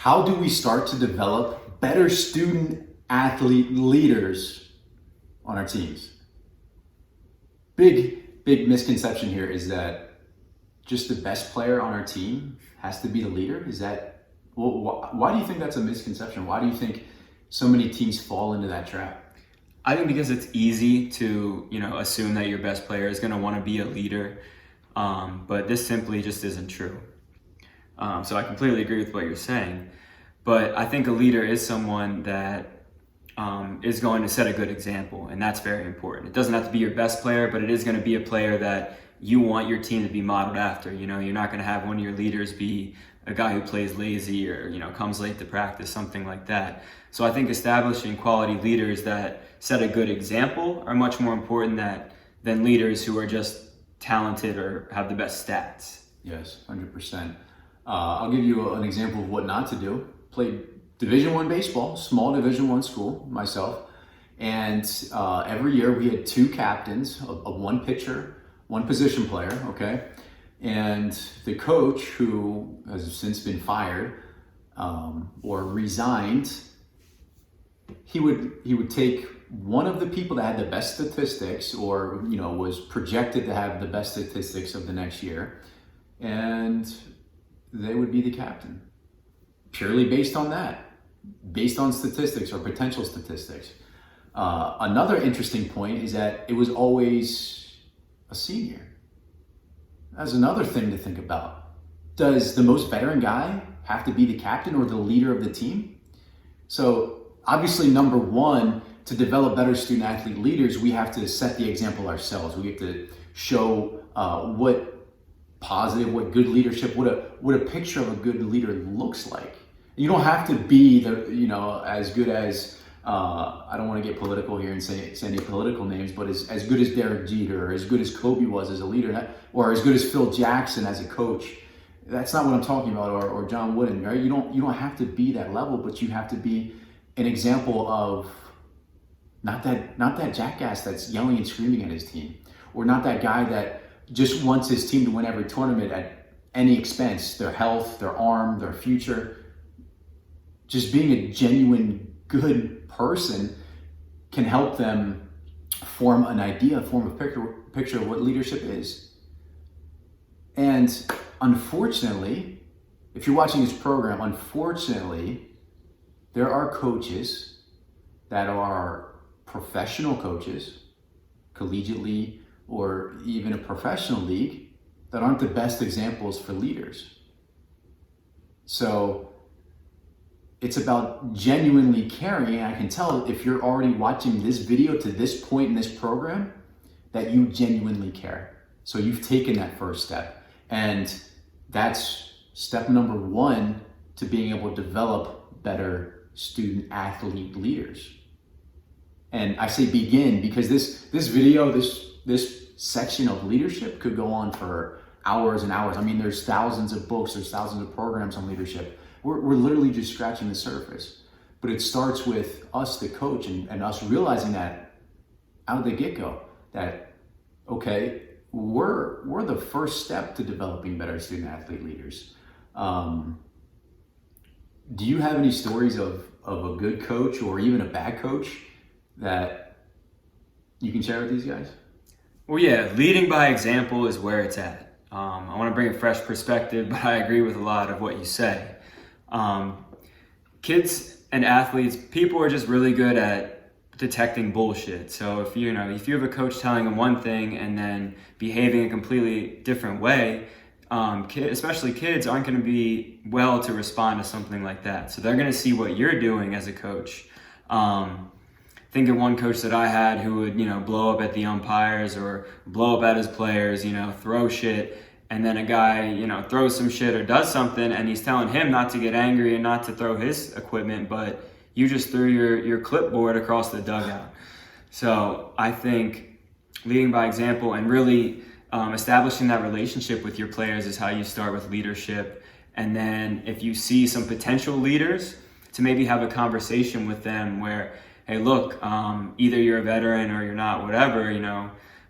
how do we start to develop better student athlete leaders on our teams? Big misconception here is that just the best player on our team has to be the leader. Is that, well, why do you think that's a misconception? Why do you think so many teams fall into that trap? I think because it's easy to, assume that your best player is going to want to be a leader, but this simply just isn't true. So I completely agree with what you're saying, but I think a leader is someone that is going to set a good example, and that's very important. It doesn't have to be your best player, but it is going to be a player that you want your team to be modeled after. You're not going to have one of your leaders be a guy who plays lazy or comes late to practice, something like that. So I think establishing quality leaders that set a good example are much more important than leaders who are just talented or have the best stats. Yes, 100%. I'll give you an example of what not to do. Played Division I baseball, small Division I school myself, and every year we had two captains, one pitcher, one position player, okay? And the coach, who has since been fired or resigned, he would take one of the people that had the best statistics or was projected to have the best statistics of the next year, and they would be the captain, purely based on that, based on statistics or potential statistics. Another interesting point is that it was always a senior. That's another thing to think about. Does the most veteran guy have to be the captain or the leader of the team? So obviously, number one, to develop better student athlete leaders, we have to set the example ourselves. We have to show what good leadership, what a picture of a good leader looks like. You don't have to be as good as, I don't want to get political here and say any political names, but as good as Derek Jeter, or as good as Kobe was as a leader, or as good as Phil Jackson as a coach. That's not what I'm talking about, or John Wooden, right? You don't have to be that level, but you have to be an example of not that jackass that's yelling and screaming at his team, or not that guy that just wants his team to win every tournament at any expense, their health, their arm, their future. Just being a genuine good person can help them form an idea, form a picture of what leadership is. And unfortunately, if you're watching this program, unfortunately, there are coaches that are professional coaches, collegiately, or even a professional league, that aren't the best examples for leaders. So it's about genuinely caring. And I can tell if you're already watching this video to this point in this program that you genuinely care. So you've taken that first step. And that's step number one to being able to develop better student athlete leaders. And I say begin because this video, this section of leadership could go on for hours and hours. I mean, there's thousands of books, there's thousands of programs on leadership. We're literally just scratching the surface. But it starts with us, the coach, and us realizing that out of the get-go, that, okay, we're the first step to developing better student athlete leaders. Do you have any stories of a good coach or even a bad coach that you can share with these guys? Well, yeah, leading by example is where it's at. I want to bring a fresh perspective, but I agree with a lot of what you say. Kids and athletes, people are just really good at detecting bullshit. So if you have a coach telling them one thing and then behaving a completely different way, especially kids aren't going to be well to respond to something like that. So they're going to see what you're doing as a coach. Think of one coach that I had who would, blow up at the umpires or blow up at his players, throw shit. And then a guy, throws some shit or does something and he's telling him not to get angry and not to throw his equipment, but you just threw your clipboard across the dugout. So I think leading by example and really establishing that relationship with your players is how you start with leadership. And then if you see some potential leaders, to maybe have a conversation with them where, hey, look, either you're a veteran or you're not, whatever,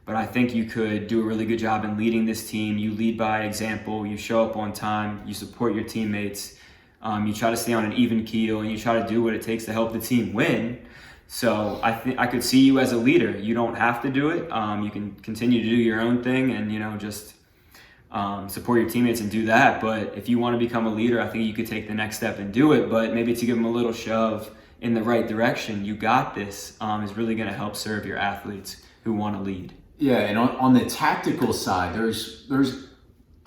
but I think you could do a really good job in leading this team. You lead by example, you show up on time, you support your teammates. You try to stay on an even keel, and you try to do what it takes to help the team win. So I think I could see you as a leader. You don't have to do it. You can continue to do your own thing, and just support your teammates and do that. But if you want to become a leader, I think you could take the next step and do it. But maybe to give them a little shove in the right direction, you got this, is really going to help serve your athletes who want to lead. Yeah, and on the tactical side, there's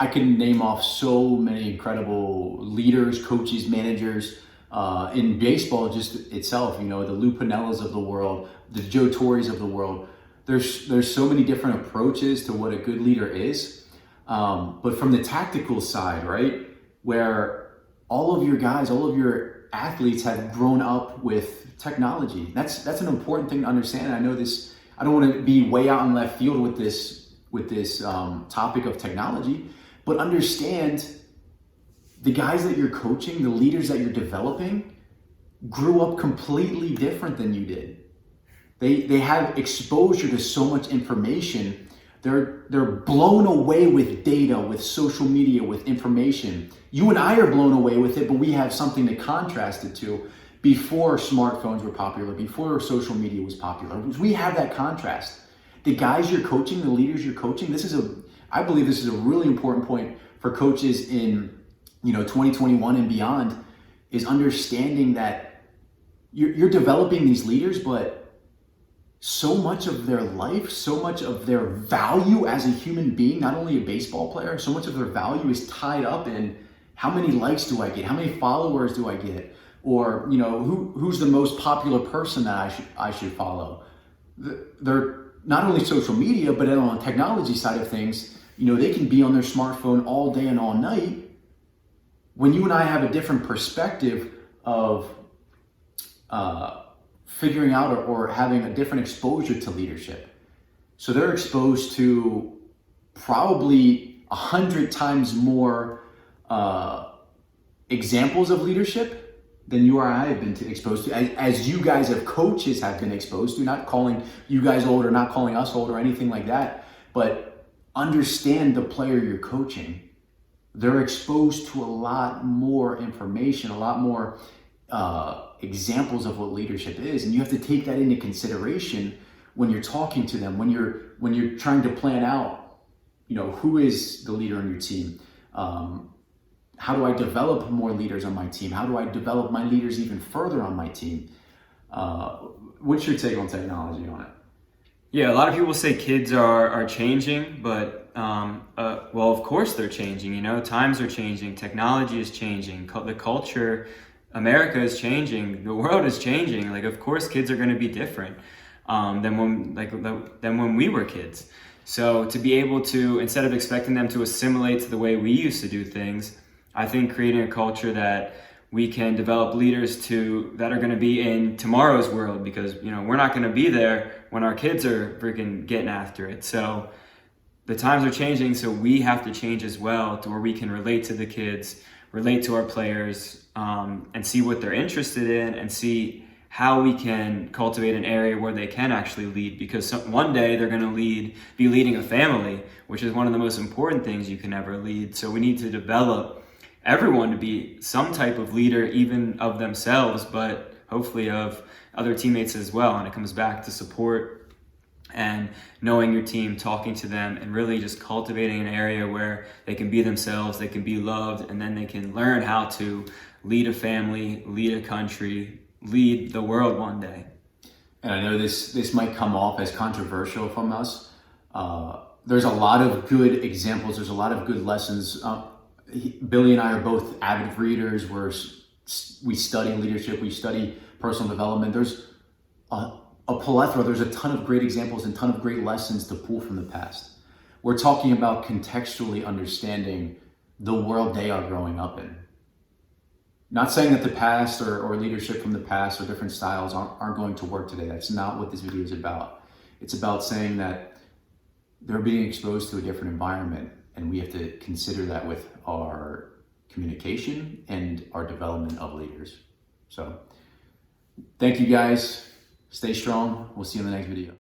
I can name off so many incredible leaders, coaches, managers in baseball just itself. The Lou Pinellas of the world, the Joe Torres of the world. There's so many different approaches to what a good leader is. But from the tactical side, right, where all of your guys, all of your athletes have grown up with technology. That's an important thing to understand. I know this. I don't want to be way out in left field with this topic of technology, but understand the guys that you're coaching, the leaders that you're developing, grew up completely different than you did. They have exposure to so much information. They're blown away with data, with social media, with information. You and I are blown away with it, but we have something to contrast it to. Before smartphones were popular, before social media was popular, we have that contrast. The guys you're coaching, the leaders you're coaching, I believe this is a really important point for coaches in 2021 and beyond, is understanding that you're developing these leaders, but so much of their life, so much of their value as a human being, not only a baseball player, so much of their value is tied up in how many likes do I get, how many followers do I get, or who's the most popular person that I should follow. They're not only social media, but then on the technology side of things, they can be on their smartphone all day and all night. When you and I have a different perspective of figuring out or having a different exposure to leadership. So they're exposed to probably 100 times more examples of leadership than you or I have been exposed to, as you guys as coaches have been exposed to. Not calling you guys old or not calling us old or anything like that, but understand the player you're coaching. They're exposed to a lot more information, a lot more examples of what leadership is, and you have to take that into consideration when you're talking to them, when you're trying to plan out, who is the leader on your team. How do I develop more leaders on my team? How do I develop my leaders even further on my team? What's your take on technology on it? Yeah, a lot of people say kids are changing, but well, of course they're changing. Times are changing, technology is changing, the culture, America is changing, the world is changing. Like, of course, kids are going to be different than when we were kids. So to be able to, instead of expecting them to assimilate to the way we used to do things, I think creating a culture that we can develop leaders that are going to be in tomorrow's world, because we're not going to be there when our kids are freaking getting after it. So the times are changing, so we have to change as well, to where we can relate to the kids, relate to our players, and see what they're interested in, and see how we can cultivate an area where they can actually lead, because one day they're going to be leading a family, which is one of the most important things you can ever lead. So we need to develop everyone to be some type of leader, even of themselves, but hopefully of other teammates as well. And it comes back to support and knowing your team, talking to them, and really just cultivating an area where they can be themselves, they can be loved, and then they can learn how to lead a family, lead a country, lead the world one day. And I know this might come off as controversial from us. There's a lot of good examples. There's a lot of good lessons. Billy and I are both avid readers. We study leadership. We study personal development. There's a plethora. There's a ton of great examples and ton of great lessons to pull from the past. We're talking about contextually understanding the world they are growing up in. Not saying that the past or leadership from the past or different styles aren't going to work today. That's not what this video is about. It's about saying that they're being exposed to a different environment, and we have to consider that with our communication and our development of leaders. So thank you guys. Stay strong. We'll see you in the next video.